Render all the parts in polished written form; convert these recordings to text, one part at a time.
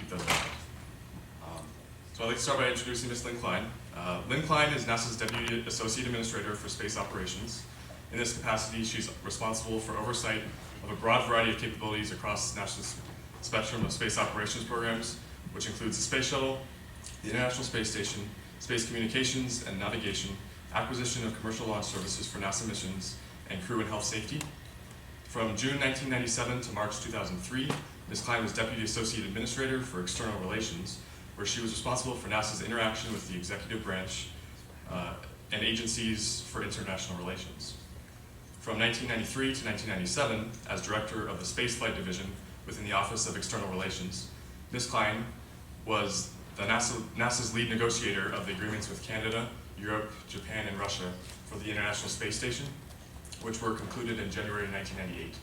keep those in mind. So I'd like to start by introducing Ms. Lynn Cline. Lynn Cline is NASA's Deputy Associate Administrator for Space Operations. In this capacity, she's responsible for oversight of a broad variety of capabilities across NASA's spectrum of space operations programs, which includes the Space Shuttle, the International Space Station, space communications and navigation, acquisition of commercial launch services for NASA missions, and crew and health safety. From June 1997 to March 2003, Ms. Cline was Deputy Associate Administrator for External Relations, where she was responsible for NASA's interaction with the executive branch and agencies for international relations. From 1993 to 1997, as Director of the Spaceflight Division within the Office of External Relations, Ms. Cline was NASA's lead negotiator of the agreements with Canada, Europe, Japan, and Russia for the International Space Station, which were concluded in January 1998.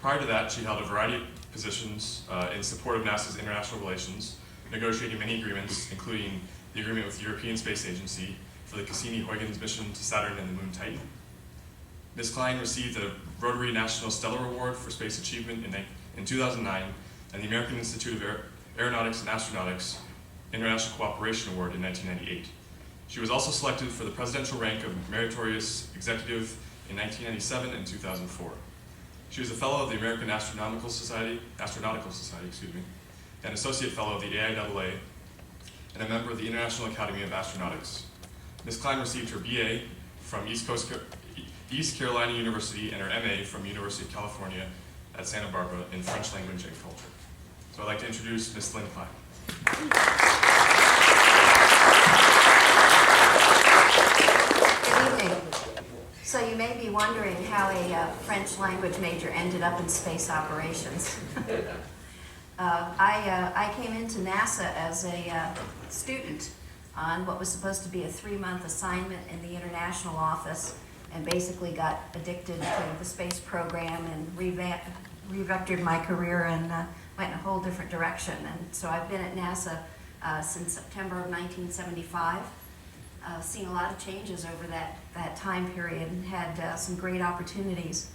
Prior to that, she held a variety of positions in support of NASA's international relations, negotiating many agreements, including the agreement with the European Space Agency for the Cassini-Huygens mission to Saturn and the Moon Titan. Ms. Cline received the Rotary National Stellar Award for Space Achievement in 2009 and the American Institute of Aeronautics and Astronautics International Cooperation Award in 1998. She was also selected for the presidential rank of Meritorious Executive in 1997 and 2004. She was a fellow of the American Astronautical Society, an associate fellow of the AIAA, and a member of the International Academy of Astronautics. Ms. Cline received her BA from East Carolina University and her MA from University of California at Santa Barbara in French language and culture. So I'd like to introduce Ms. Lynn Cline. Good evening. So you may be wondering how a French language major ended up in space operations. I came into NASA as a student on what was supposed to be a 3-month assignment in the international office, and basically got addicted to the space program and revectored my career and went in a whole different direction. And so I've been at NASA since September of 1975. Seen a lot of changes over that time period and had some great opportunities.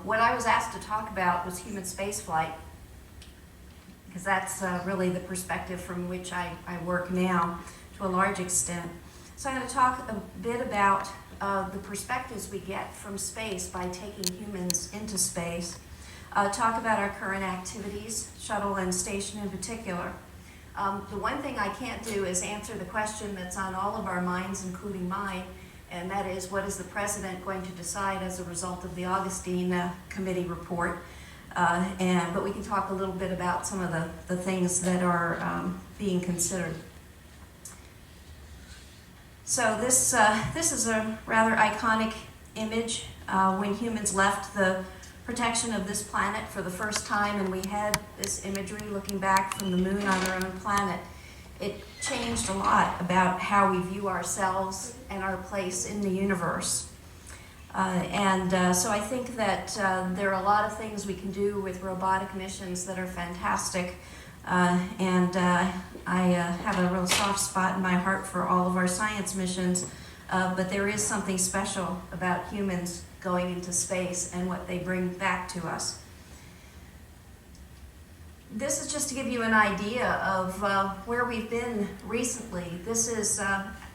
What I was asked to talk about was human spaceflight, because that's really the perspective from which I work now to a large extent. So I'm going to talk a bit about the perspectives we get from space by taking humans into space, talk about our current activities, shuttle and station in particular. The one thing I can't do is answer the question that's on all of our minds, including mine, and that is, what is the President going to decide as a result of the Augustine Committee report? But we can talk a little bit about some of the things that are being considered. So this is a rather iconic image when humans left the protection of this planet for the first time, and we had this imagery looking back from the moon on our own planet. It changed a lot about how we view ourselves and our place in the universe. So I think that there are a lot of things we can do with robotic missions that are fantastic. I have a real soft spot in my heart for all of our science missions, but there is something special about humans going into space and what they bring back to us. This is just to give you an idea of where we've been recently. This is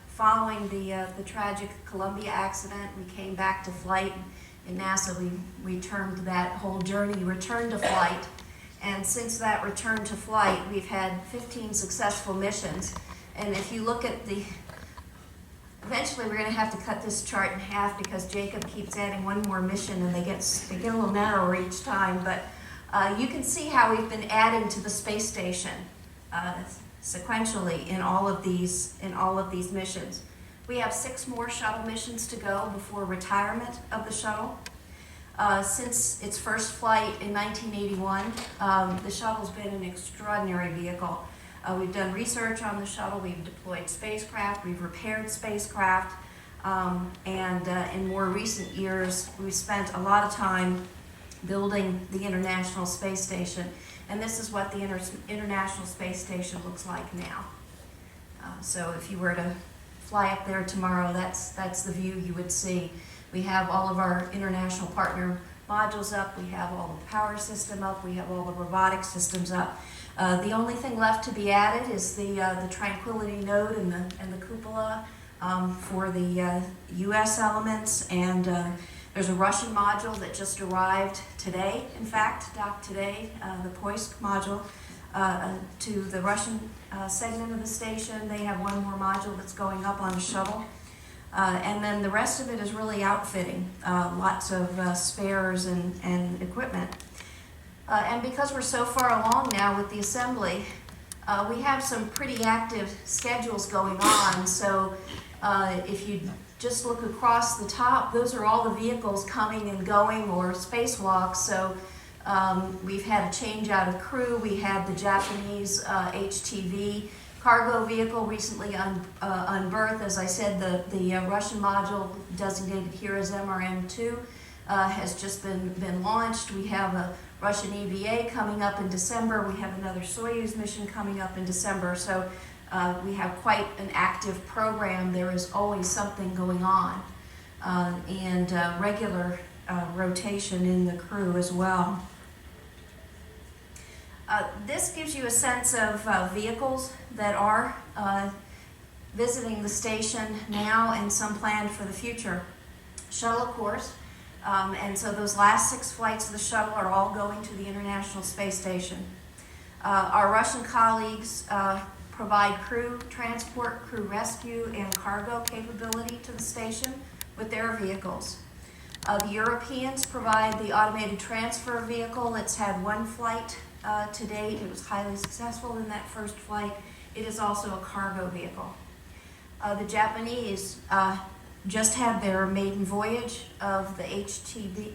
following the tragic Columbia accident. We came back to flight. In NASA, we termed that whole journey return to flight. And since that return to flight, we've had 15 successful missions. And if you look at eventually we're going to have to cut this chart in half because Jacob keeps adding one more mission and they get a little narrower each time. But you can see how we've been adding to the space station sequentially in all of these missions. We have 6 more shuttle missions to go before retirement of the shuttle. Since its first flight in 1981, the shuttle's been an extraordinary vehicle. We've done research on the shuttle, we've deployed spacecraft, we've repaired spacecraft, and in more recent years, we've spent a lot of time building the International Space Station, and this is what the International Space Station looks like now. So if you were to fly up there tomorrow, that's the view you would see. We have all of our international partner modules up, we have all the power system up, we have all the robotic systems up. The only thing left to be added is the Tranquility node and the cupola for the U.S. elements, and there's a Russian module that just arrived today, in fact, docked today, the Poisk module, to the Russian segment of the station. They have one more module that's going up on the shuttle. And then the rest of it is really outfitting, lots of spares and equipment. And because we're so far along now with the assembly, we have some pretty active schedules going on. So if you just look across the top, those are all the vehicles coming and going or spacewalks. So we've had a change out of crew. We had the Japanese HTV cargo vehicle recently unberthed. As I said, the Russian module designated here as MRM-2 has just been launched. We have a Russian EVA coming up in December. We have another Soyuz mission coming up in December. So we have quite an active program. There is always something going on, and regular rotation in the crew as well. This gives you a sense of vehicles that are visiting the station now and some planned for the future. Shuttle, of course, and so those last 6 flights of the shuttle are all going to the International Space Station. Our Russian colleagues provide crew transport, crew rescue, and cargo capability to the station with their vehicles. The Europeans provide the automated transfer vehicle. It's had 1 flight to date. It was highly successful in that first flight. It is also a cargo vehicle. The Japanese just had their maiden voyage of the H-2B,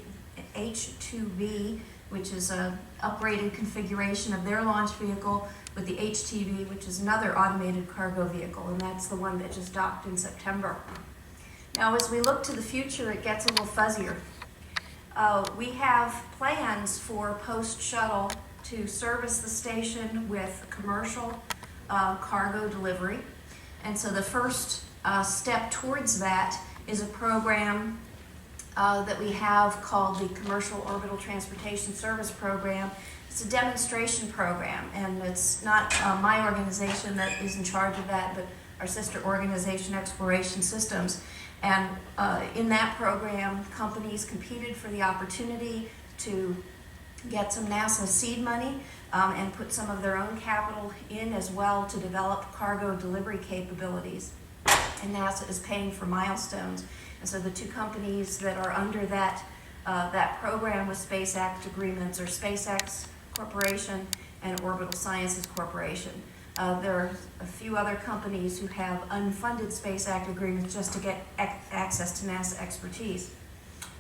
which is an upgraded configuration of their launch vehicle, with the HTV, which is another automated cargo vehicle, and that's the one that just docked in September. Now, as we look to the future, it gets a little fuzzier. We have plans for post-shuttle to service the station with commercial cargo delivery. And so the first step towards that is a program that we have called the Commercial Orbital Transportation Service Program. It's a demonstration program, and it's not my organization that is in charge of that, but our sister organization, Exploration Systems. And in that program, companies competed for the opportunity to get some NASA seed money and put some of their own capital in as well to develop cargo delivery capabilities. And NASA is paying for milestones. And so the 2 companies that are under that program with Space Act agreements are SpaceX Corporation and Orbital Sciences Corporation. There are a few other companies who have unfunded Space Act agreements just to get access to NASA expertise.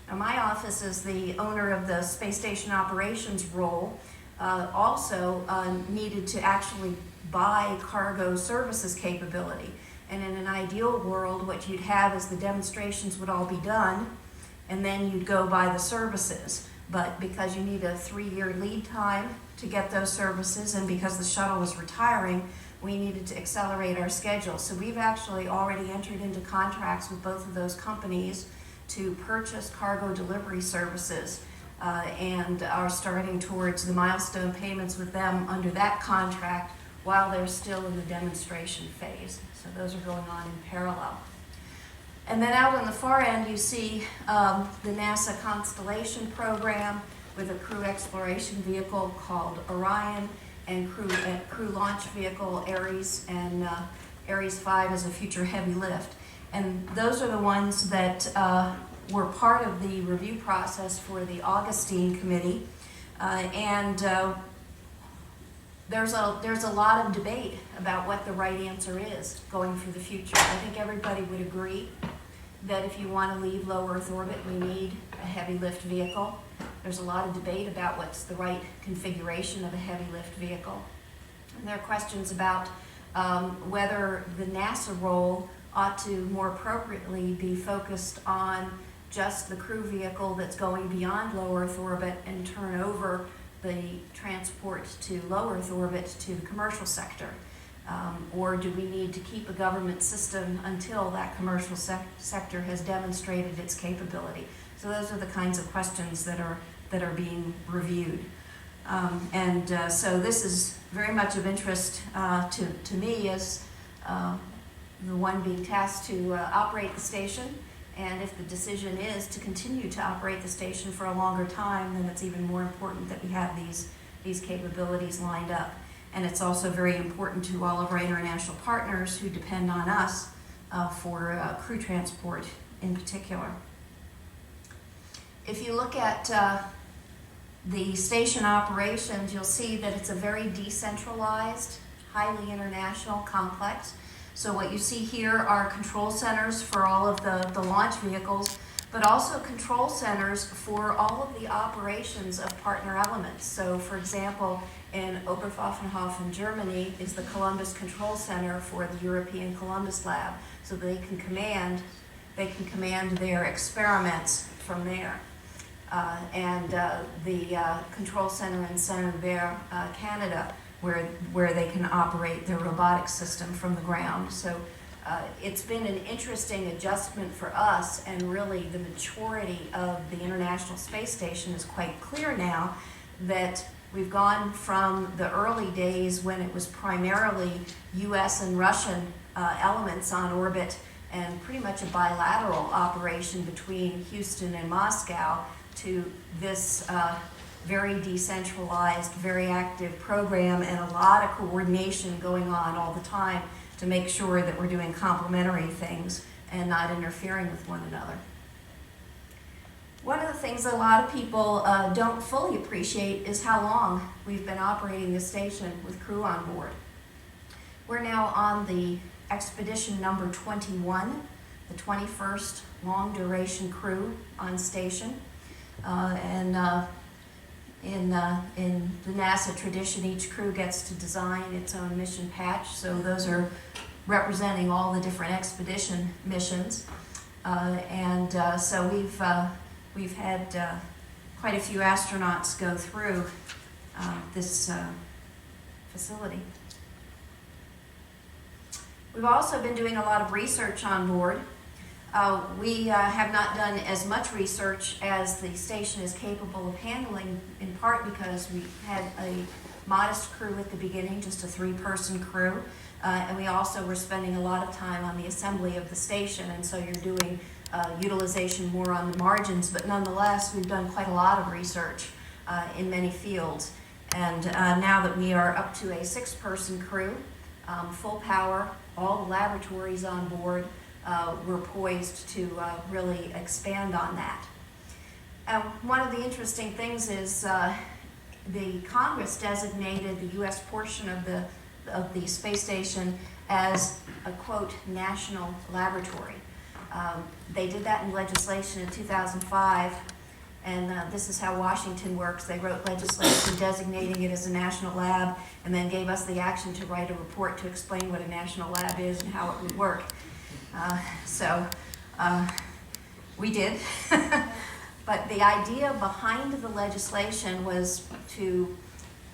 Now, my office, as the owner of the space station operations role, also needed to actually buy cargo services capability. And in an ideal world, what you'd have is the demonstrations would all be done, and then you'd go buy the services. But because you need a 3-year lead time to get those services, and because the shuttle was retiring, we needed to accelerate our schedule. So we've actually already entered into contracts with both of those companies to purchase cargo delivery services and are starting towards the milestone payments with them under that contract while they're still in the demonstration phase. So those are going on in parallel. And then out on the far end, you see the NASA Constellation program with a crew exploration vehicle called Orion and crew launch vehicle Ares, and Ares 5 is a future heavy lift. And those are the ones that were part of the review process for the Augustine Committee. There's a lot of debate about what the right answer is going for the future. I think everybody would agree that if you want to leave low Earth orbit, we need a heavy lift vehicle. There's a lot of debate about what's the right configuration of a heavy lift vehicle. And there are questions about whether the NASA role ought to more appropriately be focused on just the crew vehicle that's going beyond low Earth orbit and turn over the transport to low Earth orbit to the commercial sector. Or do we need to keep a government system until that commercial sector has demonstrated its capability? So those are the kinds of questions that are being reviewed. So this is very much of interest to me as the one being tasked to operate the station. And if the decision is to continue to operate the station for a longer time, then it's even more important that we have these capabilities lined up. And it's also very important to all of our international partners who depend on us for crew transport in particular. If you look at the station operations, you'll see that it's a very decentralized, highly international complex. So what you see here are control centers for all of the launch vehicles, but also control centers for all of the operations of partner elements. So for example, in Oberpfaffenhofen, Germany, is the Columbus Control Center for the European Columbus Lab, so they can command their experiments from there. The control center in Saint-Hubert, Canada, where they can operate their robotics system from the ground. So it's been an interesting adjustment for us, and really the maturity of the International Space Station is quite clear now, that we've gone from the early days when it was primarily US and Russian elements on orbit and pretty much a bilateral operation between Houston and Moscow, to this very decentralized, very active program, and a lot of coordination going on all the time to make sure that we're doing complementary things and not interfering with one another. One of the things that a lot of people don't fully appreciate is how long we've been operating this station with crew on board. We're now on the expedition number 21, the 21st long duration crew on station. In the NASA tradition, each crew gets to design its own mission patch, so those are representing all the different expedition missions. So we've had quite a few astronauts go through this facility. We've also been doing a lot of research on board. We have not done as much research as the station is capable of handling, in part because we had a modest crew at the beginning, just a 3-person crew, and we also were spending a lot of time on the assembly of the station, and so you're doing utilization more on the margins, but nonetheless we've done quite a lot of research in many fields. And now that we are up to a 6-person crew, full power, all the laboratories on board, we're poised to really expand on that. One of the interesting things is the Congress designated the U.S. portion of the space station as a, quote, national laboratory. They did that in legislation in 2005, and this is how Washington works. They wrote legislation designating it as a national lab, and then gave us the action to write a report to explain what a national lab is and how it would work. We did. But the idea behind the legislation was to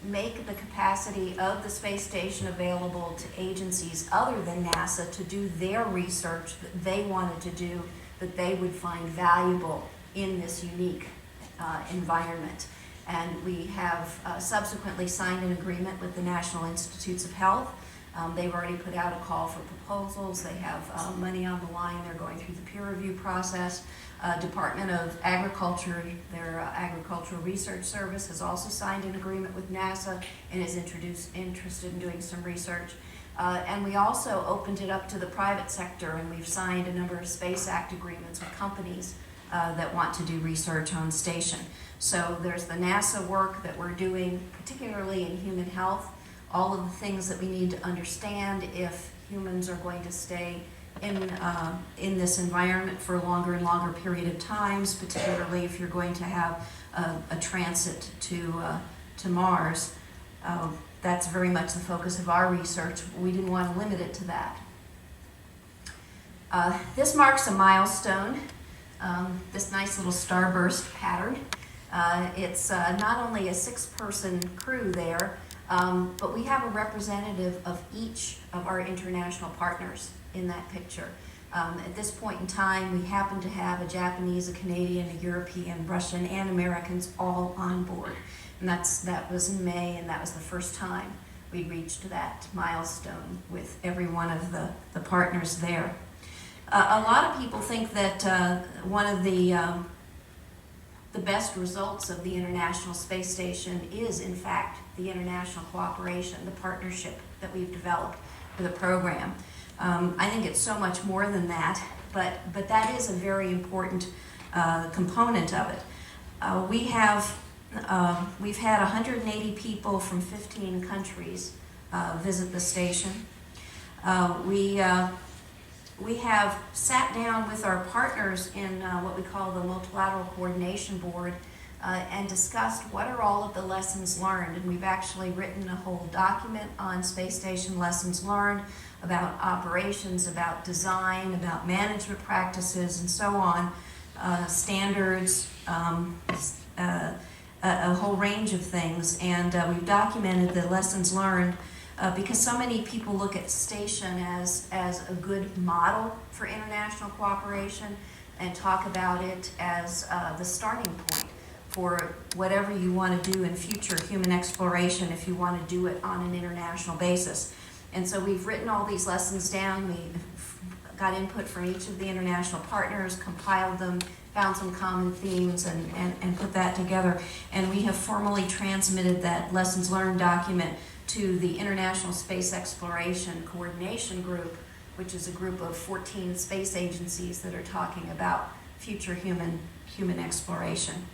make the capacity of the space station available to agencies other than NASA to do their research that they wanted to do, that they would find valuable in this unique environment. And we have subsequently signed an agreement with the National Institutes of Health. They've already put out a call for proposals. They have money on the line. They're going through the peer review process. Department of Agriculture, their Agricultural Research Service, has also signed an agreement with NASA and is interested in doing some research. And we also opened it up to the private sector, and we've signed a number of Space Act agreements with companies that want to do research on station. So there's the NASA work that we're doing, particularly in human health, all of the things that we need to understand if humans are going to stay in this environment for a longer and longer period of times, particularly if you're going to have a transit to Mars. That's very much the focus of our research. We didn't want to limit it to that. This marks a milestone, this nice little starburst pattern. It's not only a 6-person crew there, but we have a representative of each of our international partners in that picture. At this point in time, we happen to have a Japanese, a Canadian, a European, Russian, and Americans all on board. And that was in May, and that was the first time we reached that milestone with every one of the partners there. A lot of people think that one of the best results of the International Space Station is, in fact, the international cooperation, the partnership that we've developed for the program. I think it's so much more than that, but that is a very important component of it. We've had 180 people from 15 countries visit the station. We have sat down with our partners in what we call the Multilateral Coordination Board and discussed what are all of the lessons learned. And we've actually written a whole document on space station lessons learned about operations, about design, about management practices, and so on, standards, a whole range of things. And we've documented the lessons learned because so many people look at station as a good model for international cooperation and talk about it as the starting point for whatever you want to do in future human exploration if you want to do it on an international basis. And so we've written all these lessons down. We got input from each of the international partners, compiled them, found some common themes, and put that together. And we have formally transmitted that lessons learned document to the International Space Exploration Coordination Group, which is a group of 14 space agencies that are talking about future human exploration.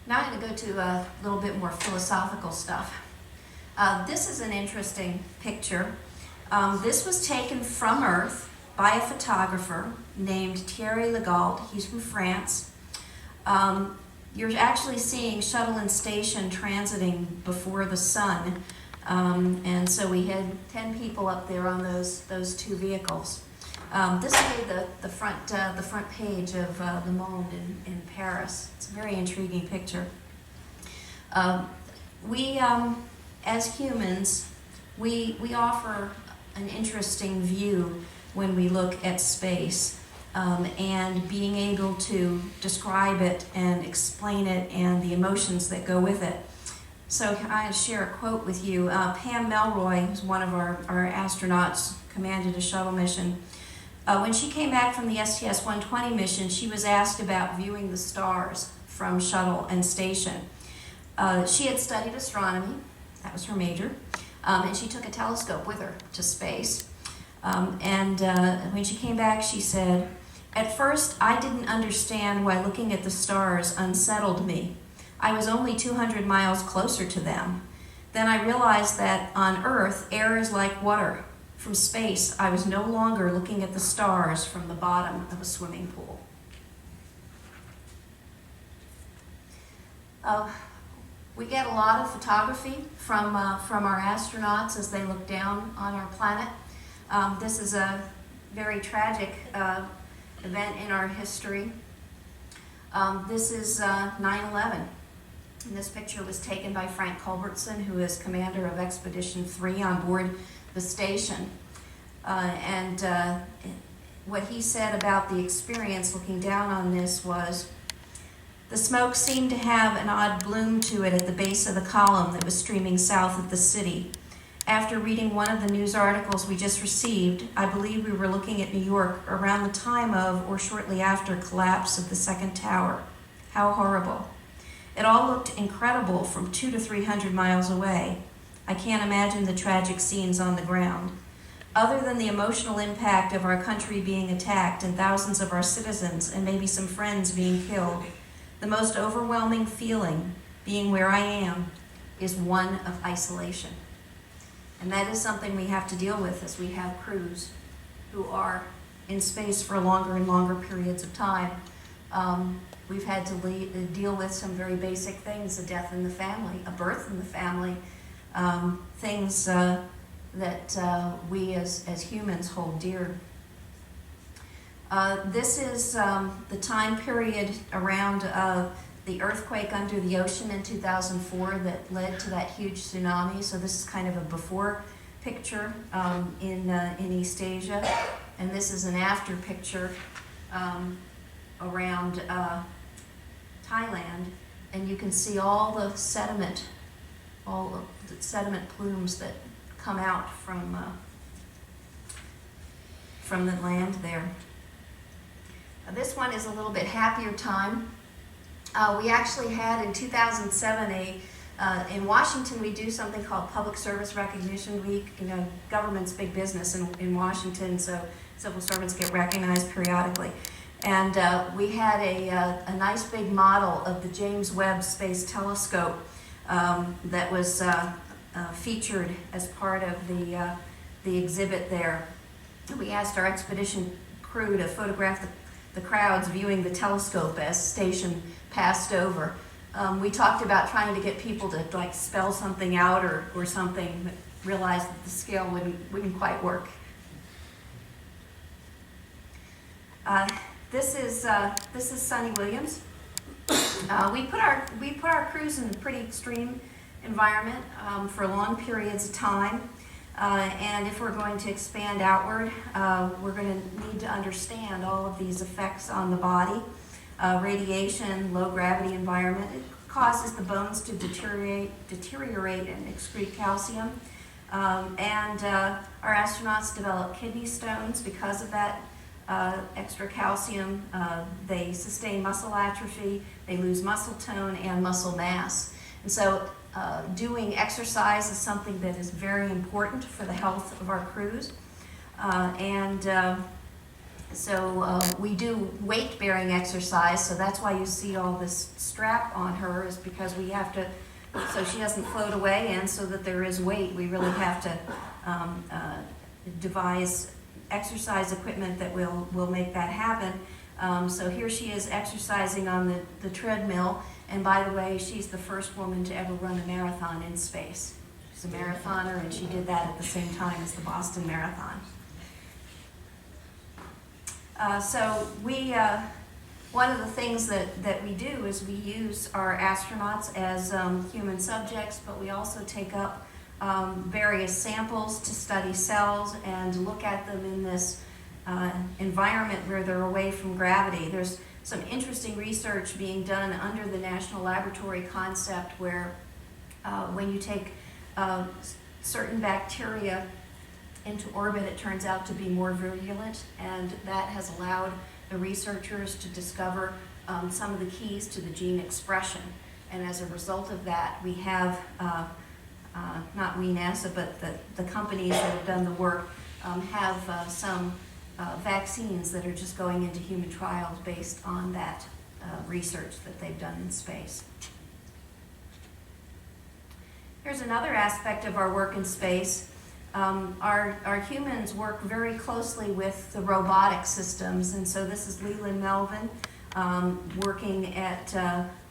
Now I'm going to go to a little bit more philosophical stuff. This is an interesting picture. This was taken from Earth by a photographer named Thierry Legault. He's from France. You're actually seeing shuttle and station transiting before the sun. And so we had 10 people up there on those two vehicles. This made the front page of Le Monde in Paris. It's a very intriguing picture. We, as humans, we offer an interesting view when we look at space, and being able to describe it and explain it and the emotions that go with it. So I'll share a quote with you. Pam Melroy, who's one of our astronauts, commanded a shuttle mission. When she came back from the STS-120 mission, she was asked about viewing the stars from shuttle and station. She had studied astronomy, that was her major, and she took a telescope with her to space. When she came back, she said, "At first, I didn't understand why looking at the stars unsettled me. I was only 200 miles closer to them. Then I realized that on Earth, air is like water. From space, I was no longer looking at the stars from the bottom of a swimming pool." We get a lot of photography from our astronauts as they look down on our planet. This is a very tragic event in our history. This is 9/11. And this picture was taken by Frank Culbertson, who is commander of Expedition 3 on board the station. What he said about the experience looking down on this was, "The smoke seemed to have an odd bloom to it at the base of the column that was streaming south of the city. After reading one of the news articles we just received, I believe we were looking at New York around the time of or shortly after collapse of the second tower. How horrible. It all looked incredible from 200 to 300 miles away. I can't imagine the tragic scenes on the ground. Other than the emotional impact of our country being attacked and thousands of our citizens and maybe some friends being killed, the most overwhelming feeling, being where I am, is one of isolation." And that is something we have to deal with as we have crews who are in space for longer and longer periods of time. We've had to deal with some very basic things: a death in the family, a birth in the family, things that we as humans hold dear. This is the time period around the earthquake under the ocean in 2004 that led to that huge tsunami. So this is kind of a before picture in East Asia, and this is an after picture around Thailand, and you can see all the sediment plumes that come out from the land there. This one is a little bit happier time. We actually had in 2007 in Washington, we do something called Public Service Recognition Week. You know, government's big business in Washington, so civil servants get recognized periodically. And we had a nice big model of the James Webb Space Telescope that was featured as part of the exhibit there. We asked our expedition crew to photograph the crowds viewing the telescope as station passed over. We talked about trying to get people to like spell something out or something, but realized that the scale wouldn't quite work. This is Sunny Williams. We put our crews in a pretty extreme environment for long periods of time, and if we're going to expand outward, we're going to need to understand all of these effects on the body. Radiation, low gravity environment, it causes the bones to deteriorate and excrete calcium. And our astronauts develop kidney stones because of that extra calcium. They sustain muscle atrophy, they lose muscle tone and muscle mass. And so doing exercise is something that is very important for the health of our crews. So we do weight-bearing exercise, so that's why you see all this strap on her, is because we have to, so she doesn't float away, and so that there is weight, we really have to devise exercise equipment that will make that happen. So here she is exercising on the treadmill, and by the way, she's the first woman to ever run a marathon in space. She's a marathoner, and she did that at the same time as the Boston Marathon. So one of the things that we do is we use our astronauts as human subjects, but we also take up various samples to study cells and look at them in this environment where they're away from gravity. There's some interesting research being done under the National Laboratory concept where when you take certain bacteria into orbit, it turns out to be more virulent, and that has allowed the researchers to discover some of the keys to the gene expression. And as a result of that, we have, not we, NASA, but the companies that have done the work have some vaccines that are just going into human trials based on that research that they've done in space. Here's another aspect of our work in space. Our humans work very closely with the robotic systems, and so this is Leland Melvin working at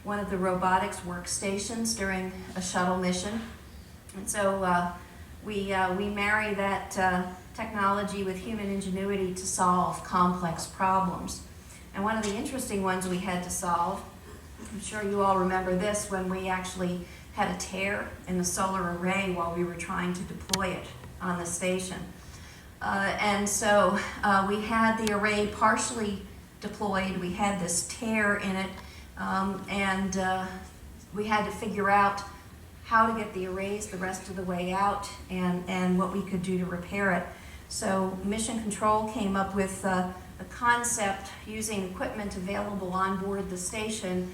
one of the robotics workstations during a shuttle mission. And so we marry that technology with human ingenuity to solve complex problems. And one of the interesting ones we had to solve, I'm sure you all remember this, when we actually had a tear in the solar array while we were trying to deploy it on the station. And so we had the array partially deployed, we had this tear in it, and we had to figure out how to get the arrays the rest of the way out and what we could do to repair it. So Mission Control came up with a concept using equipment available on board the station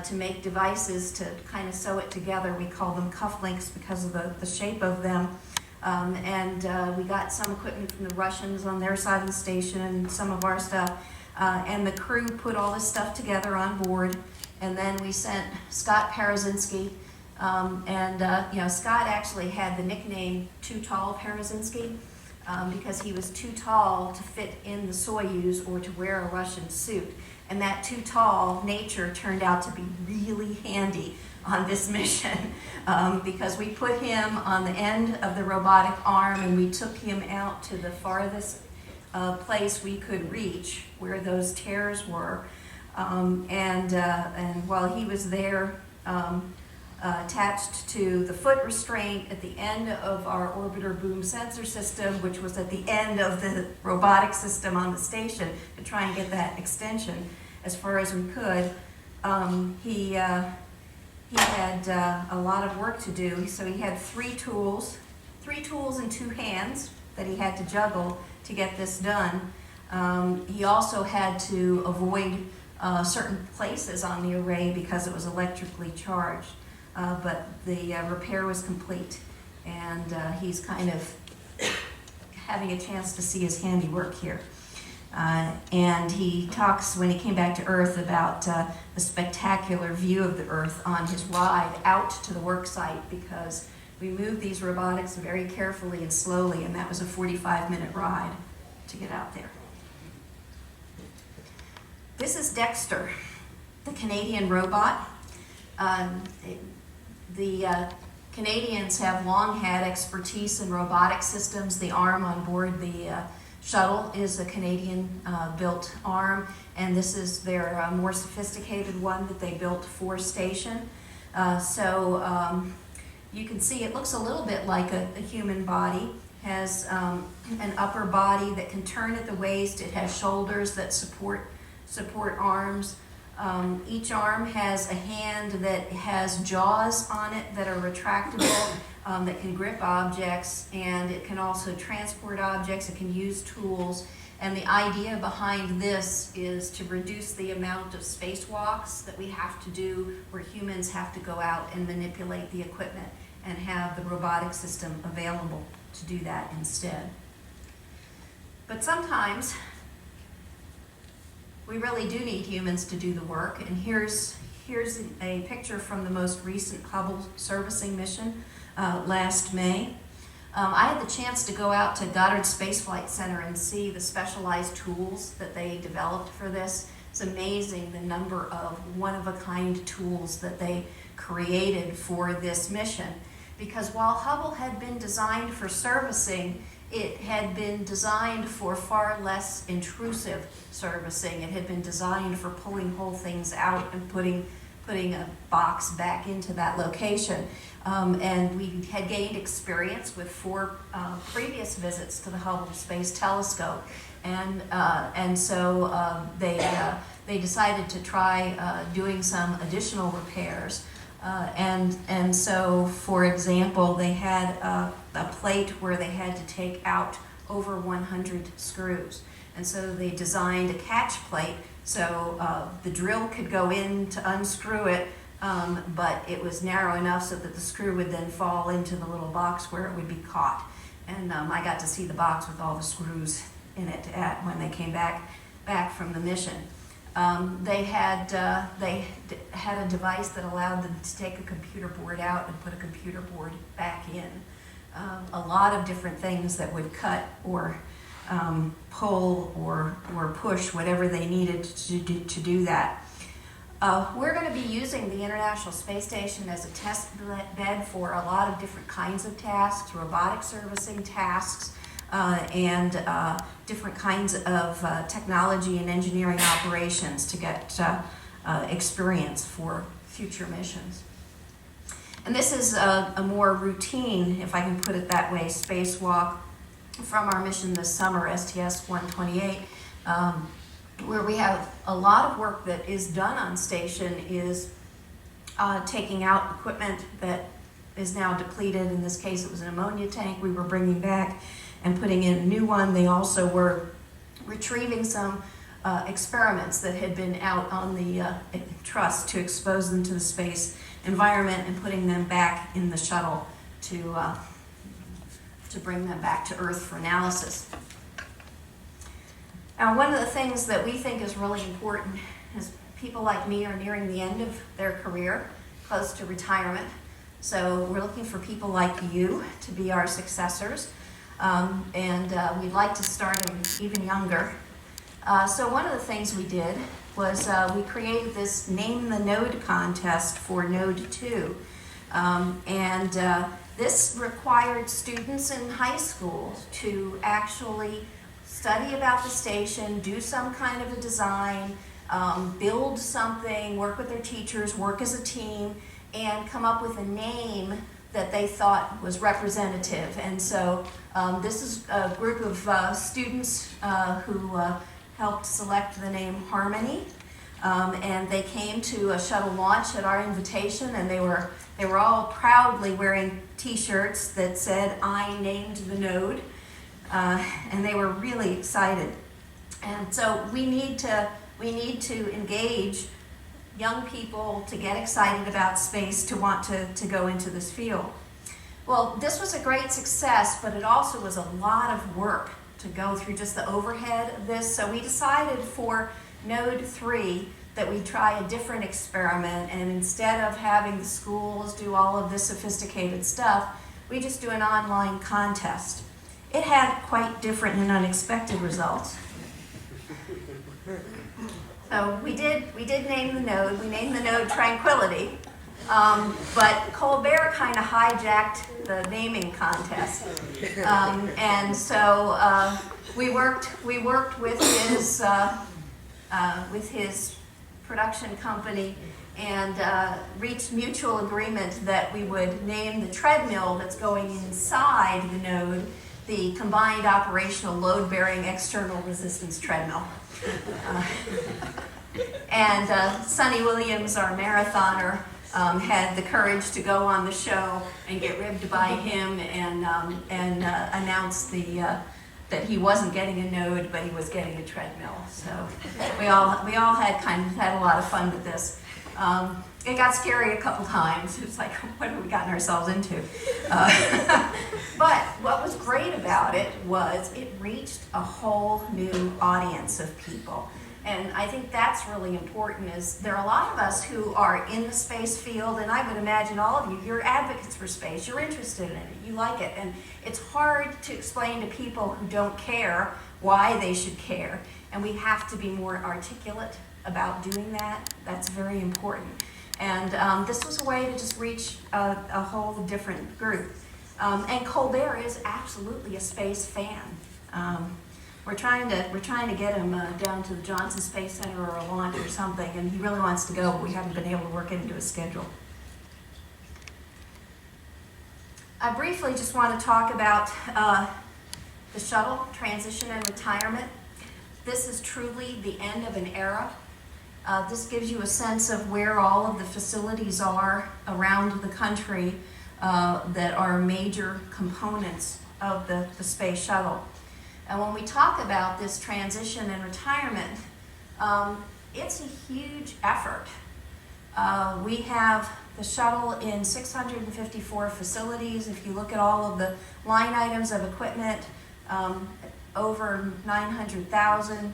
to make devices to kind of sew it together. We call them cufflinks because of the shape of them. We got some equipment from the Russians on their side of the station and some of our stuff. And the crew put all this stuff together on board. And then we sent Scott Parazinski. Scott actually had the nickname Too Tall Parazinski because he was too tall to fit in the Soyuz or to wear a Russian suit. And that too tall nature turned out to be really handy on this mission because we put him on the end of the robotic arm and we took him out to the farthest place we could reach where those tears were. And while he was there, attached to the foot restraint at the end of our orbiter boom sensor system, which was at the end of the robotic system on the station, to try and get that extension as far as we could. He had a lot of work to do, so he had three tools in two hands that he had to juggle to get this done. He also had to avoid certain places on the array because it was electrically charged. But the repair was complete, and he's kind of having a chance to see his handiwork here. And he talks, when he came back to Earth, about the spectacular view of the Earth on his ride out to the work site, because we moved these robotics very carefully and slowly, and that was a 45-minute ride to get out there. This is Dexter, the Canadian robot. The Canadians have long had expertise in robotic systems. The arm on board the shuttle is a Canadian-built arm, and this is their more sophisticated one that they built for station. You can see it looks a little bit like a human body. Has an upper body that can turn at the waist. It has shoulders that support arms. Each arm has a hand that has jaws on it that are retractable, that can grip objects, and it can also transport objects. It can use tools. And the idea behind this is to reduce the amount of spacewalks that we have to do, where humans have to go out and manipulate the equipment, and have the robotic system available to do that instead. But sometimes we really do need humans to do the work, and here's a picture from the most recent Hubble servicing mission last May. I had the chance to go out to Goddard Space Flight Center and see the specialized tools that they developed for this. It's amazing the number of one-of-a-kind tools that they created for this mission, because while Hubble had been designed for servicing, it had been designed for far less intrusive servicing. It had been designed for pulling whole things out and putting a box back into that location. And we had gained experience with 4 previous visits to the Hubble Space Telescope. And so they decided to try doing some additional repairs. And so, for example, they had a plate where they had to take out over 100 screws. And so they designed a catch plate so the drill could go in to unscrew it, but it was narrow enough so that the screw would then fall into the little box where it would be caught. And I got to see the box with all the screws in it when they came back from the mission. They had a device that allowed them to take a computer board out and put a computer board back in. A lot of different things that would cut or pull or push whatever they needed to do that. We're going to be using the International Space Station as a test bed for a lot of different kinds of tasks, robotic servicing tasks, and different kinds of technology and engineering operations to get experience for future missions. And this is a more routine, if I can put it that way, spacewalk from our mission this summer, STS-128, where we have a lot of work that is done on station is taking out equipment that is now depleted. In this case, it was an ammonia tank we were bringing back and putting in a new one. They also were retrieving some experiments that had been out on the truss to expose them to the space environment and putting them back in the shuttle to bring them back to Earth for analysis. Now, one of the things that we think is really important is people like me are nearing the end of their career, close to retirement. So we're looking for people like you to be our successors. And we'd like to start them even younger. So one of the things we did was we created this Name the Node contest for Node 2. This required students in high school to actually study about the station, do some kind of a design, build something, work with their teachers, work as a team, and come up with a name that they thought was representative. And so this is a group of students who helped select the name Harmony. And they came to a shuttle launch at our invitation, and they were all proudly wearing t-shirts that said, "I named the node," and they were really excited. And so we need to engage young people to get excited about space, to want to go into this field. Well, this was a great success, but it also was a lot of work to go through just the overhead of this. So we decided for Node 3 that we'd try a different experiment, and instead of having the schools do all of this sophisticated stuff, we just do an online contest. It had quite different and unexpected results. So we did name the node. We named the node Tranquility, but Colbert kind of hijacked the naming contest, and so we worked with his production company and reached mutual agreement that we would name the treadmill that's going inside the node the Combined Operational Load-Bearing External Resistance Treadmill. And Sonny Williams, our marathoner, had the courage to go on the show and get ribbed by him and announce that he wasn't getting a node, but he was getting a treadmill. So we all had a lot of fun with this. It got scary a couple times. It was like, what have we gotten ourselves into? But what was great about it was it reached a whole new audience of people. And I think that's really important, is there are a lot of us who are in the space field, and I would imagine all of you, you're advocates for space, you're interested in it, you like it, and it's hard to explain to people who don't care why they should care, and we have to be more articulate about doing that. That's very important. And this was a way to just reach a whole different group. And Colbert is absolutely a space fan. We're trying to get him down to the Johnson Space Center or a launch or something, and he really wants to go, but we haven't been able to work it into his schedule. I briefly just want to talk about the shuttle transition and retirement. This is truly the end of an era. This gives you a sense of where all of the facilities are around the country that are major components of the space shuttle. And when we talk about this transition and retirement, it's a huge effort. We have the shuttle in 654 facilities. If you look at all of the line items of equipment, over 900,000,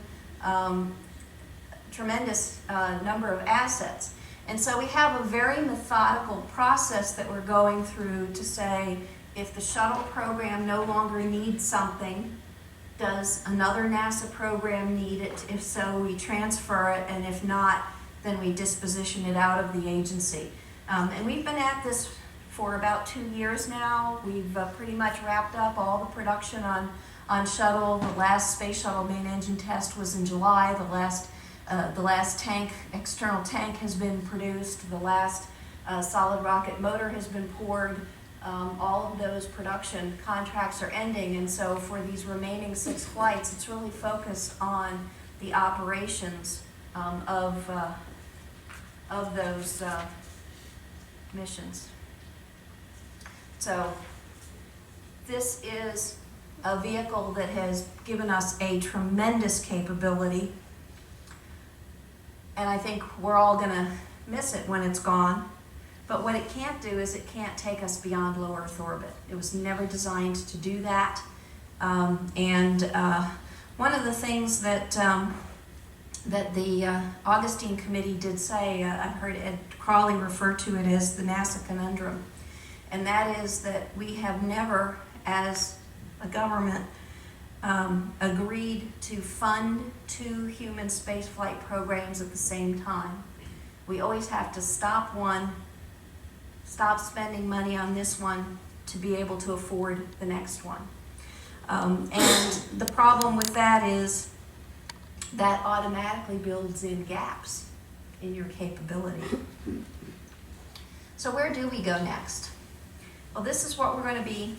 tremendous number of assets. And so we have a very methodical process that we're going through to say, if the shuttle program no longer needs something, does another NASA program need it? If so, we transfer it, and if not, then we disposition it out of the agency. And we've been at this for about 2 years now. We've pretty much wrapped up all the production on shuttle. The last space shuttle main engine test was in July. The last tank, external tank, has been produced. The last solid rocket motor has been poured. All of those production contracts are ending, and so for these remaining 6 flights, it's really focused on the operations of those missions. So this is a vehicle that has given us a tremendous capability, and I think we're all going to miss it when it's gone. But what it can't do is it can't take us beyond low Earth orbit. It was never designed to do that. One of the things that the Augustine Committee did say, I've heard Ed Crawley refer to it as the NASA conundrum, and that is that we have never, as a government, agreed to fund 2 human spaceflight programs at the same time. We always have to stop one, stop spending money on this one to be able to afford the next one. And the problem with that is that automatically builds in gaps in your capability. So where do we go next? Well, this is what we're going to be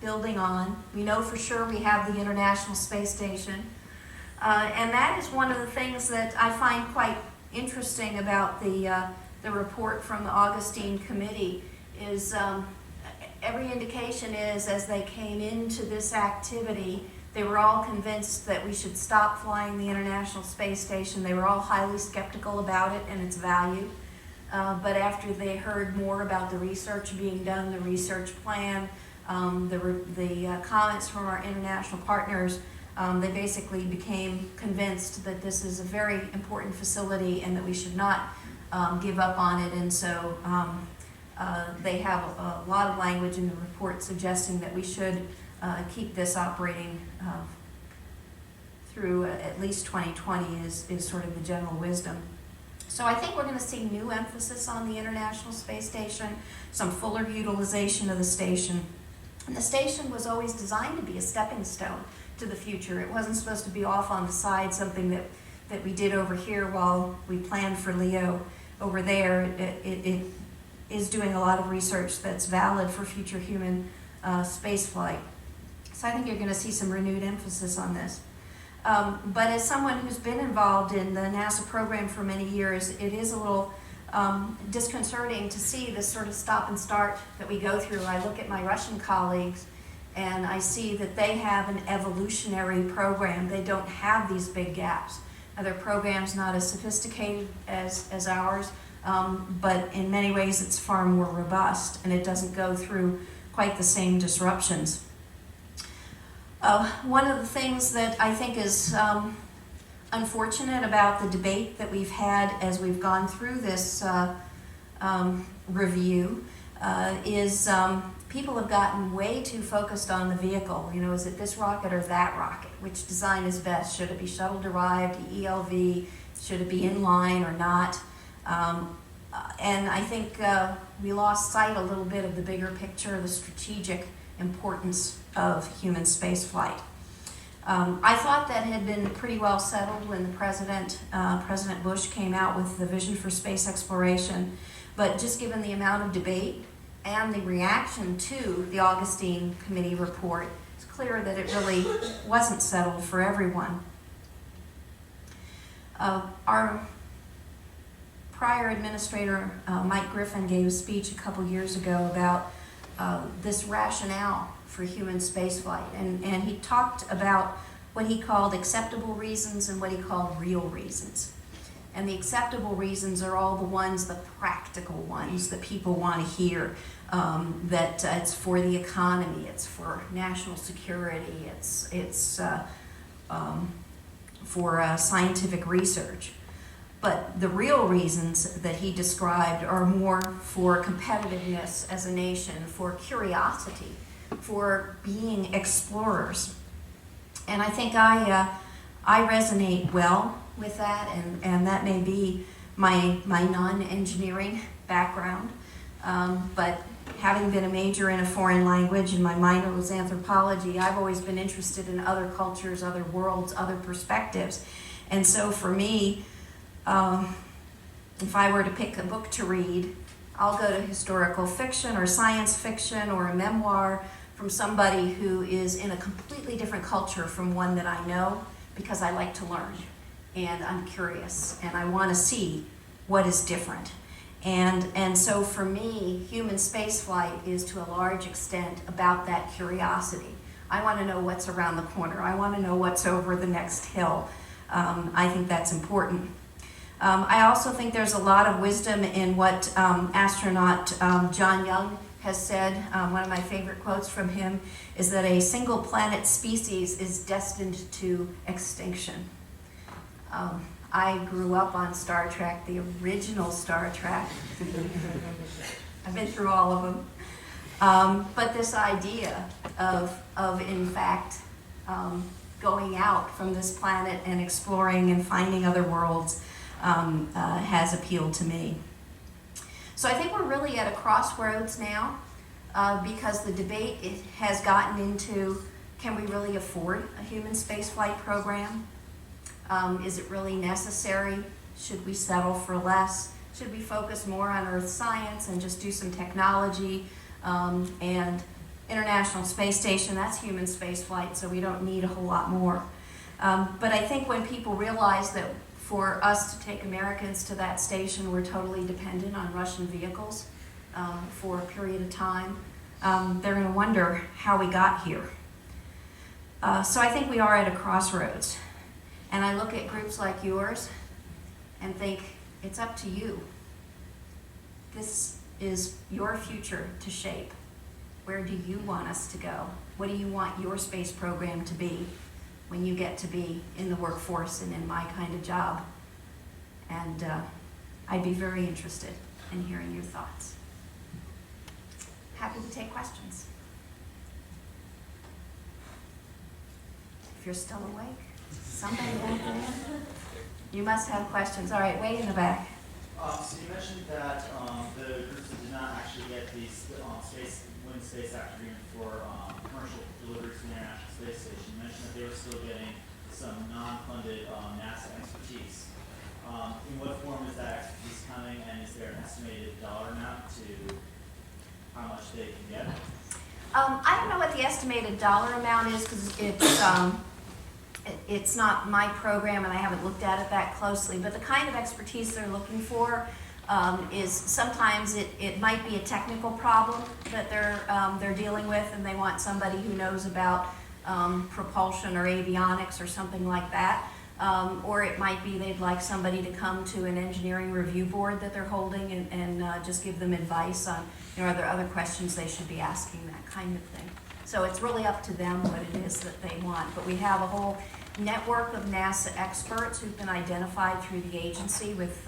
building on. We know for sure we have the International Space Station. And that is one of the things that I find quite interesting about the report from the Augustine Committee is every indication is as they came into this activity, they were all convinced that we should stop flying the International Space Station. They were all highly skeptical about it and its value. But after they heard more about the research being done, the research plan, the comments from our international partners, they basically became convinced that this is a very important facility and that we should not give up on it. And so they have a lot of language in the report suggesting that we should keep this operating through at least 2020 is sort of the general wisdom. So I think we're going to see new emphasis on the International Space Station, some fuller utilization of the station. And the station was always designed to be a stepping stone to the future. It wasn't supposed to be off on the side, something that we did over here while we planned for LEO over there. It is doing a lot of research that's valid for future human space flight. So I think you're going to see some renewed emphasis on this. But as someone who's been involved in the NASA program for many years, it is a little disconcerting to see this sort of stop and start that we go through. I look at my Russian colleagues and I see that they have an evolutionary program. They don't have these big gaps. Now, their program's not as sophisticated as ours, but in many ways it's far more robust and it doesn't go through quite the same disruptions. One of the things that I think is unfortunate about the debate that we've had as we've gone through this review is people have gotten way too focused on the vehicle. You know, is it this rocket or that rocket? Which design is best? Should it be shuttle-derived, ELV? Should it be inline or not? And I think we lost sight a little bit of the bigger picture, the strategic importance of human space flight. I thought that had been pretty well settled when the President Bush came out with the vision for space exploration, but just given the amount of debate and the reaction to the Augustine Committee report, it's clear that it really wasn't settled for everyone. Our prior administrator, Mike Griffin, gave a speech a couple years ago about this rationale for human spaceflight, and he talked about what he called acceptable reasons and what he called real reasons. And the acceptable reasons are all the ones, the practical ones that people want to hear, that it's for the economy, it's for national security, it's for scientific research. But the real reasons that he described are more for competitiveness as a nation, for curiosity, for being explorers. And I think I resonate well with that, and that may be my non-engineering background. But having been a major in a foreign language and my minor was anthropology, I've always been interested in other cultures, other worlds, other perspectives. And so for me, if I were to pick a book to read, I'll go to historical fiction or science fiction or a memoir from somebody who is in a completely different culture from one that I know, because I like to learn and I'm curious and I want to see what is different. And so for me, human spaceflight is to a large extent about that curiosity. I want to know what's around the corner. I want to know what's over the next hill. I think that's important. I also think there's a lot of wisdom in what astronaut John Young has said. One of my favorite quotes from him is that a single planet species is destined to extinction. I grew up on Star Trek, the original Star Trek. I've been through all of them. But this idea of in fact, going out from this planet and exploring and finding other worlds has appealed to me. So I think we're really at a crossroads now because the debate has gotten into, can we really afford a human spaceflight program? Is it really necessary? Should we settle for less? Should we focus more on Earth science and just do some technology? And International Space Station, that's human space flight, so we don't need a whole lot more. But I think when people realize that for us to take Americans to that station, we're totally dependent on Russian vehicles for a period of time, they're going to wonder how we got here. So I think we are at a crossroads. And I look at groups like yours and think, it's up to you. This is your future to shape. Where do you want us to go? What do you want your space program to be when you get to be in the workforce and in my kind of job? And I'd be very interested in hearing your thoughts. Happy to take questions. If you're still awake, somebody back there. You must have questions. All right, way in the back. So you mentioned that the groups that did not actually get the Space Act agreement for commercial delivery to the International Space Station, you mentioned that they were still getting some non-funded NASA expertise. In what form is that expertise coming, and is there an estimated dollar amount to how much they can get? I don't know what the estimated dollar amount is because it's not my program and I haven't looked at it that closely, but the kind of expertise they're looking for is sometimes it might be a technical problem that they're dealing with, and they want somebody who knows about propulsion or avionics or something like that. Or it might be they'd like somebody to come to an engineering review board that they're holding and just give them advice on, are there other questions they should be asking, that kind of thing. So it's really up to them what it is that they want. But we have a whole network of NASA experts who've been identified through the agency with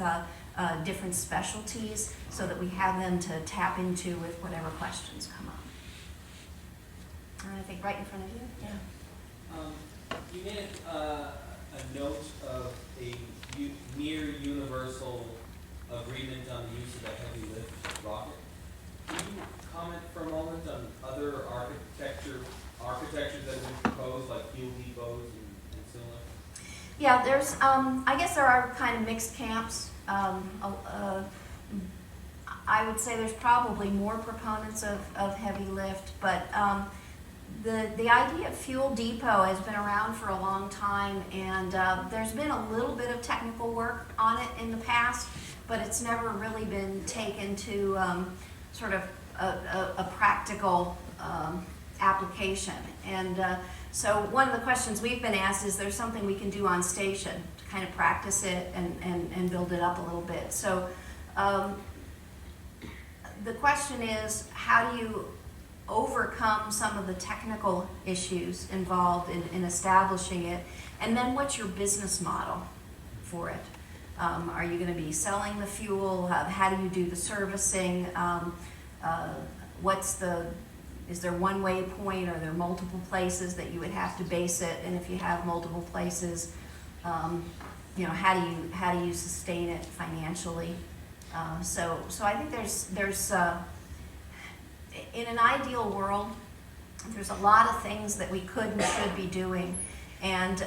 different specialties so that we have them to tap into with whatever questions come up. And I think right in front of you. Yeah. You made a note of a near universal agreement on the use of a heavy lift rocket. Can you comment for a moment on other architectures that have been proposed, like fuel depots and similar? Yeah, there's, I guess there are kind of mixed camps. I would say there's probably more proponents of heavy lift, but the idea of fuel depot has been around for a long time, and there's been a little bit of technical work on it in the past, but it's never really been taken to sort of a practical application. And so one of the questions we've been asked is there something we can do on station to kind of practice it and build it up a little bit. So the question is, how do you overcome some of the technical issues involved in establishing it, and then what's your business model for it? Are you going to be selling the fuel? How do you do the servicing? Is there one waypoint? Are there multiple places that you would have to base it? And if you have multiple places, how do you sustain it financially? So I think there's in an ideal world, there's a lot of things that we could and should be doing. And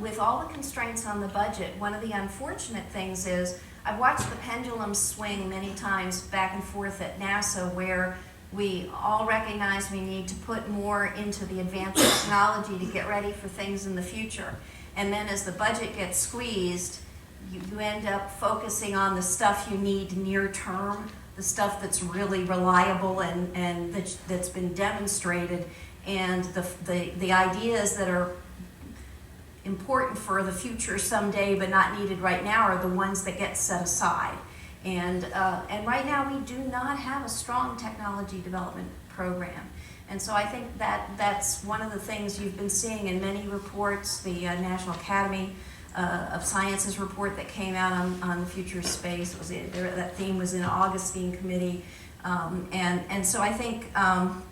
with all the constraints on the budget, one of the unfortunate things is I've watched the pendulum swing many times back and forth at NASA, where we all recognize we need to put more into the advanced technology to get ready for things in the future. And then as the budget gets squeezed, you end up focusing on the stuff you need near term, the stuff that's really reliable and that's been demonstrated, and the ideas that are important for the future someday but not needed right now are the ones that get set aside. And right now we do not have a strong technology development program. And so I think that's one of the things you've been seeing in many reports. The National Academy of Sciences report that came out on the future of space, that theme was in the Augustine Committee. And so I think, and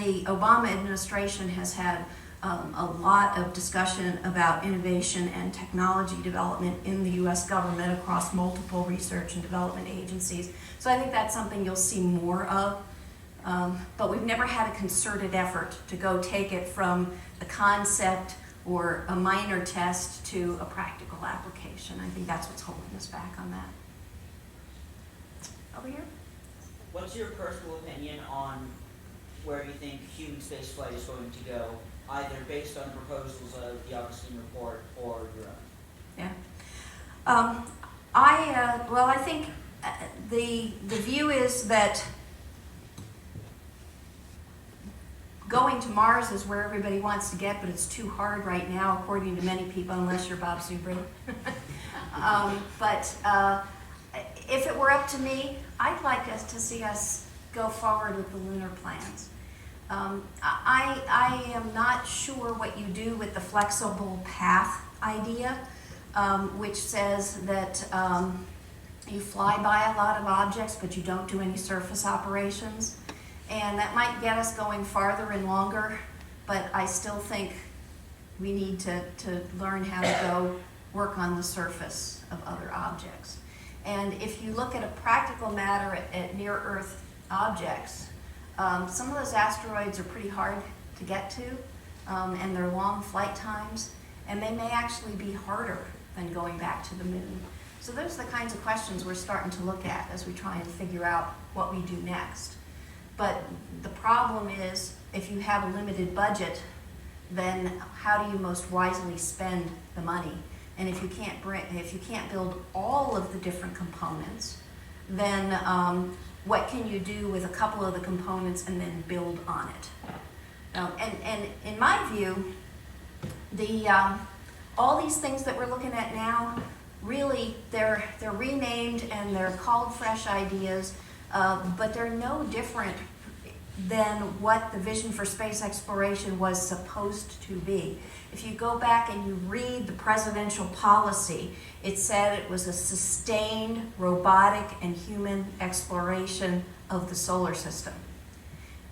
the Obama administration has had a lot of discussion about innovation and technology development in the U.S. government across multiple research and development agencies. So I think that's something you'll see more of. But we've never had a concerted effort to go take it from the concept or a minor test to a practical application. I think that's what's holding us back on that. over here. What's your personal opinion on where you think human spaceflight is going to go, either based on the proposals of the Augustine report or your own? Yeah. I think the view is that going to Mars is where everybody wants to get, but it's too hard right now, according to many people, unless you're Bob Zubrin. If it were up to me, I'd like us to see us go forward with the lunar plans. I am not sure what you do with the flexible path idea, which says that you fly by a lot of objects, but you don't do any surface operations. And that might get us going farther and longer, but I still think we need to learn how to go work on the surface of other objects. And if you look at a practical matter at near-Earth objects, some of those asteroids are pretty hard to get to, and they're long flight times, and they may actually be harder than going back to the moon. So those are the kinds of questions we're starting to look at as we try and figure out what we do next. But the problem is, if you have a limited budget, then how do you most wisely spend the money? And if you can't build all of the different components, then what can you do with a couple of the components and then build on it? And in my view, all these things that we're looking at now, really, they're renamed and they're called fresh ideas, but they're no different than what the vision for space exploration was supposed to be. If you go back and you read the presidential policy, it said it was a sustained robotic and human exploration of the solar system.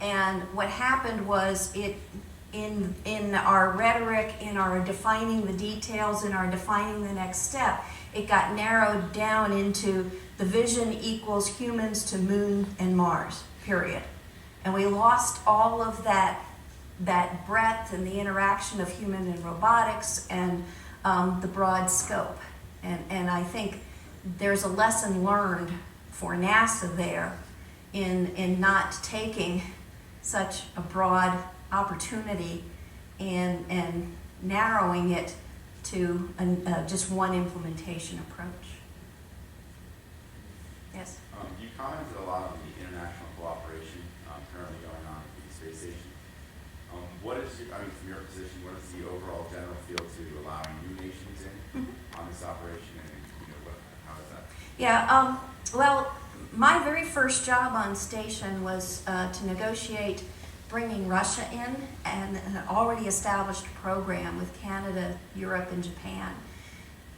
And what happened was in our rhetoric, in our defining the details, in our defining the next step, it got narrowed down into the vision equals humans to moon and Mars, period. And we lost all of that breadth and the interaction of human and robotics and the broad scope. And I think there's a lesson learned for NASA there in not taking such a broad opportunity and narrowing it to just one implementation approach. Yes? You commented a lot on the international cooperation currently going on at the space station. What is, from your position, what is the overall general feel to allowing new nations in on this operation, and how is that? Yeah, well, my very first job on station was to negotiate bringing Russia in and an already established program with Canada, Europe, and Japan.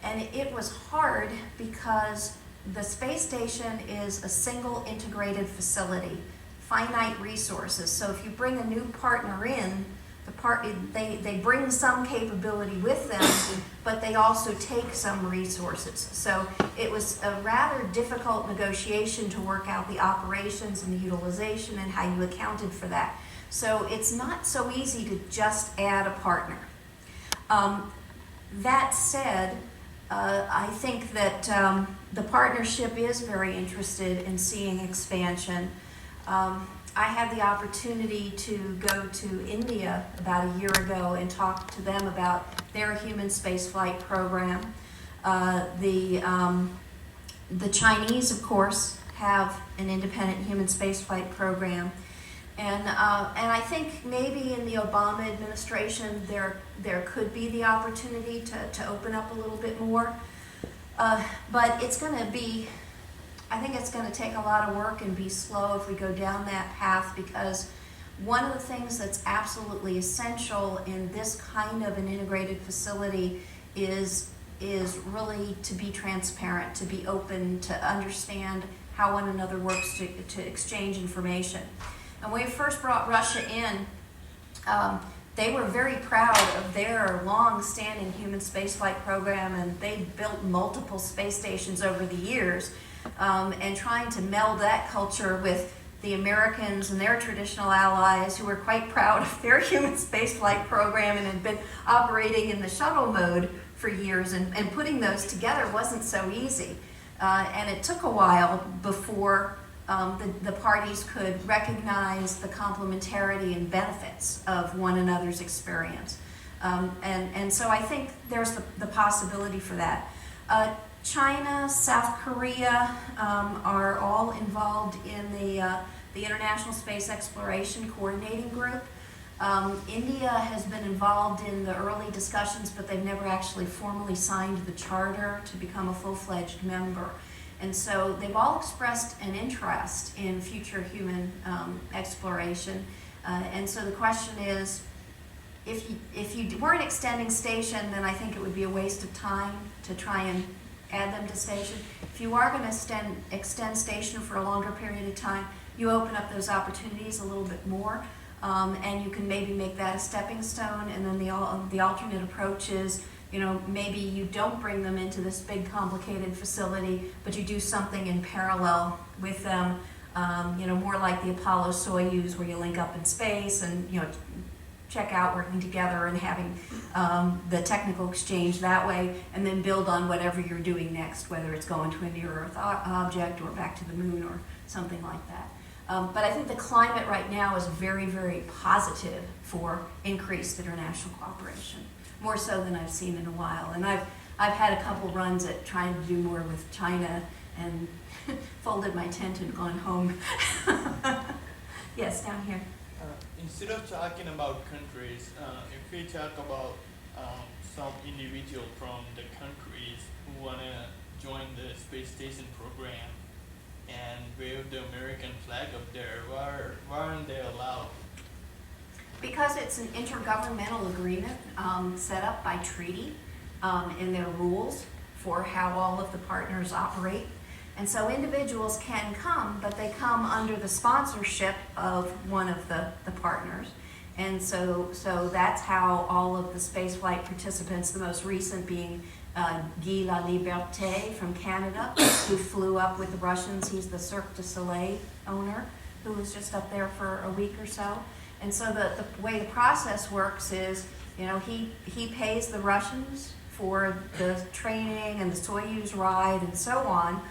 And it was hard because the space station is a single integrated facility, finite resources. So if you bring a new partner in, they bring some capability with them, but they also take some resources. So it was a rather difficult negotiation to work out the operations and the utilization and how you accounted for that. So it's not so easy to just add a partner. That said, I think that the partnership is very interested in seeing expansion. I had the opportunity to go to India about a year ago and talk to them about their human spaceflight program. The Chinese, of course, have an independent human spaceflight program. And I think maybe in the Obama administration there could be the opportunity to open up a little bit more. But it's going to be, I think it's going to take a lot of work and be slow if we go down that path, because one of the things that's absolutely essential in this kind of an integrated facility is really to be transparent, to be open, to understand how one another works, to exchange information. And when we first brought Russia in, they were very proud of their long-standing human spaceflight program, and they built multiple space stations over the years, and trying to meld that culture with the Americans and their traditional allies who were quite proud of their human spaceflight program and had been operating in the shuttle mode for years, and putting those together wasn't so easy. And it took a while before the parties could recognize the complementarity and benefits of one another's experience. And so I think there's the possibility for that. China, South Korea are all involved in the International Space Exploration Coordinating Group. India has been involved in the early discussions, but they've never actually formally signed the charter to become a full-fledged member. And so they've all expressed an interest in future human exploration. And so the question is, if you weren't extending station, then I think it would be a waste of time to try and add them to station. If you are going to extend station for a longer period of time, you open up those opportunities a little bit more, and you can maybe make that a stepping stone. And then the alternate approach is, maybe you don't bring them into this big complicated facility, but you do something in parallel with them, more like the Apollo-Soyuz, where you link up in space and, check out working together and having the technical exchange that way, and then build on whatever you're doing next, whether it's going to a near-Earth object or back to the moon or something like that. But I think the climate right now is very, very positive for increased international cooperation, more so than I've seen in a while. And I've had a couple runs at trying to do more with China and folded my tent and gone home. Yes, down here. Instead of talking about countries, if we talk about some individual from the countries who want to join the space station program and wave the American flag up there, why aren't they allowed? Because it's an intergovernmental agreement set up by treaty, and there are rules for how all of the partners operate. And so individuals can come, but they come under the sponsorship of one of the partners. And so that's how all of the spaceflight participants, the most recent being Guy Laliberté from Canada, who flew up with the Russians. He's the Cirque du Soleil owner, who was just up there for a week or so. And so the way the process works is, he pays the Russians for the training and the Soyuz ride and so on.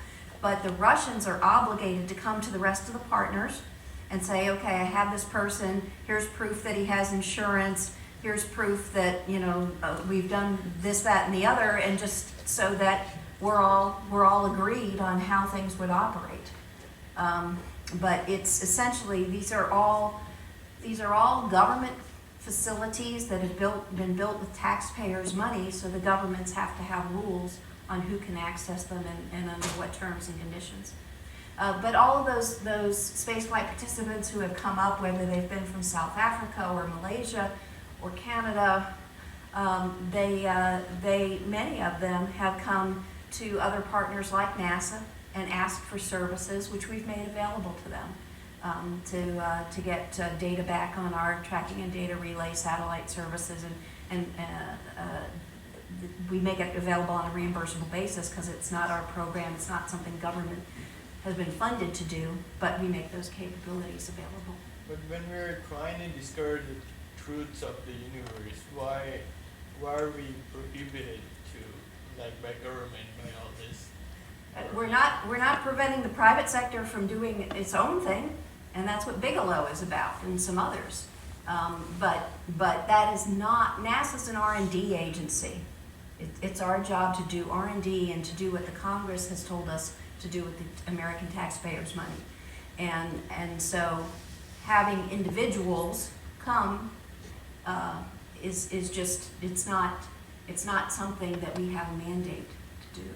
But the Russians are obligated to come to the rest of the partners and say, okay, I have this person, here's proof that he has insurance, here's proof that, we've done this, that, and the other, and just so that we're all agreed on how things would operate. But it's essentially, these are all government facilities that have been built with taxpayers' money, so the governments have to have rules on who can access them and under what terms and conditions. But all of those spaceflight participants who have come up, whether they've been from South Africa or Malaysia or Canada, many of them have come to other partners like NASA and asked for services, which we've made available to them, to get data back on our tracking and data relay satellite services, and we make it available on a reimbursable basis because it's not our program, it's not something government has been funded to do, but we make those capabilities available. But when we're trying to discover the truths of the universe, why are we prohibited to, by government, by all this? We're not preventing the private sector from doing its own thing, and that's what Bigelow is about, and some others. But that is not, NASA's an R&D agency. It's our job to do R&D and to do what the Congress has told us to do with the American taxpayers' money. And so having individuals come is just, it's not something that we have a mandate to do.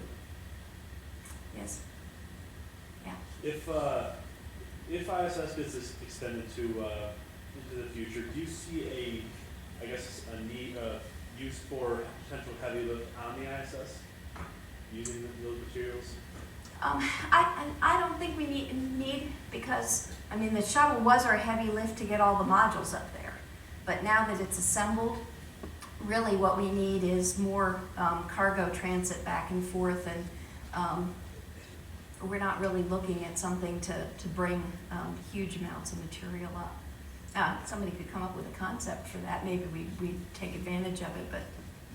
Yes? Yeah. If ISS gets extended to into the future, do you see a need, use for potential heavy lift on the ISS using those materials? I don't think we need because, the shuttle was our heavy lift to get all the modules up there. But now that it's assembled, really what we need is more cargo transit back and forth, and we're not really looking at something to bring huge amounts of material up. Somebody could come up with a concept for that. Maybe we'd take advantage of it, but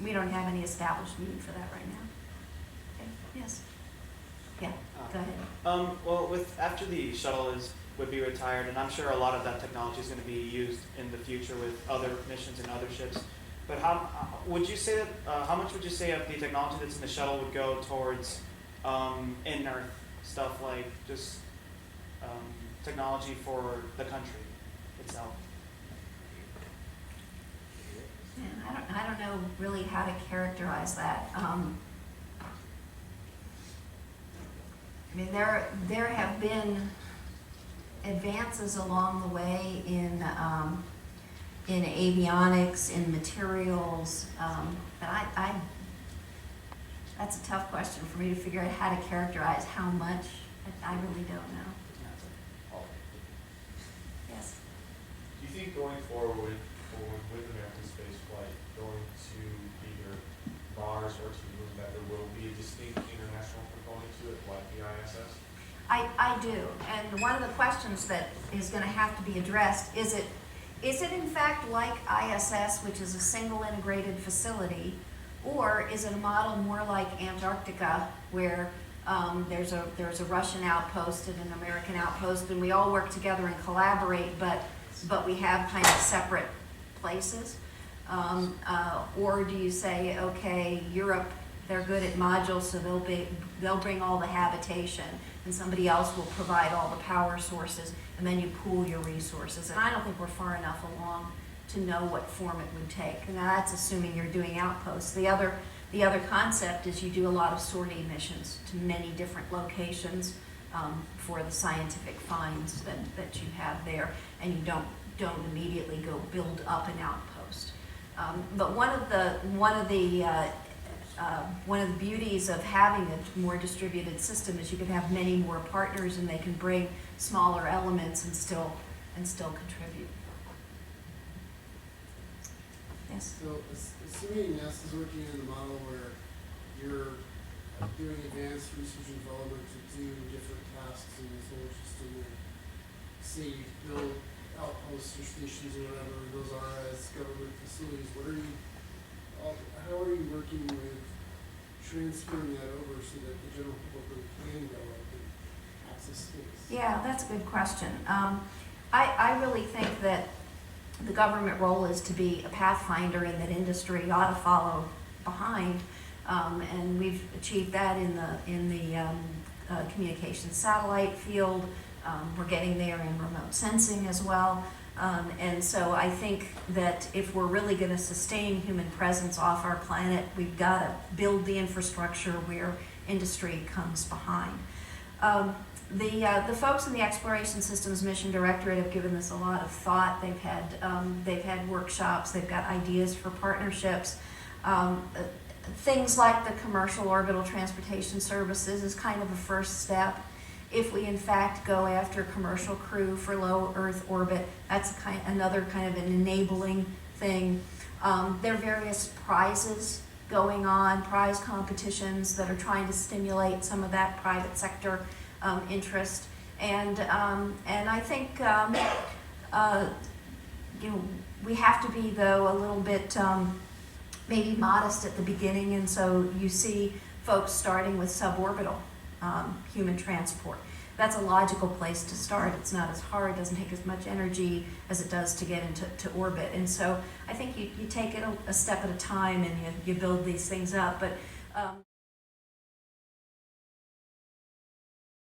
we don't have any established need for that right now. Okay. Yes? Yeah, go ahead. Well, after the shuttle would be retired, and I'm sure a lot of that technology is going to be used in the future with other missions and other ships. But how would you say that? How much would you say of the technology that's in the shuttle would go towards in-Earth stuff, like just technology for the country itself? Yeah, I don't know really how to characterize that. I mean, there have been advances along the way in avionics, in materials, but that's a tough question for me to figure out how to characterize how much. I really don't know. Yes. Do you think going forward with American spaceflight, going to either Mars or to the Moon, that there will be a distinct international component to it, like the ISS? I do, and one of the questions that is going to have to be addressed is it in fact like ISS, which is a single integrated facility, or is it a model more like Antarctica, where there's a Russian outpost and an American outpost, and we all work together and collaborate, but we have kind of separate places? Or do you say, okay, Europe, they're good at modules, so they'll bring all the habitation, and somebody else will provide all the power sources, and then you pool your resources. And I don't think we're far enough along to know what form it would take. And that's assuming you're doing outposts. The other concept is you do a lot of sortie missions to many different locations for the scientific finds that you have there, and you don't immediately go build up an outpost. But one of the beauties of having a more distributed system is you can have many more partners, and they can bring smaller elements and still contribute. Yes. So, assuming NASA's working in the model where you're doing advanced research and development to do different tasks in the solar system, and say you build outposts or stations or whatever, and those are as government facilities, how are you working with transferring that over so that the general public can go up and access space? Yeah, that's a good question. I really think that the government role is to be a pathfinder, and that industry ought to follow behind. And we've achieved that in the communications satellite field. We're getting there in remote sensing as well. And so I think that if we're really going to sustain human presence off our planet, we've got to build the infrastructure where industry comes behind. The folks in the Exploration Systems Mission Directorate have given this a lot of thought. They've had workshops. They've got ideas for partnerships. Things like the Commercial Orbital Transportation Services is kind of a first step. If we in fact go after commercial crew for low Earth orbit, that's another kind of an enabling thing. There are various prizes going on, prize competitions that are trying to stimulate some of that private sector interest. And I think we have to be, though, a little bit maybe modest at the beginning, and so you see folks starting with suborbital human transport. That's a logical place to start. It's not as hard, doesn't take as much energy as it does to get into orbit. And so I think you take it a step at a time, and you build these things up. But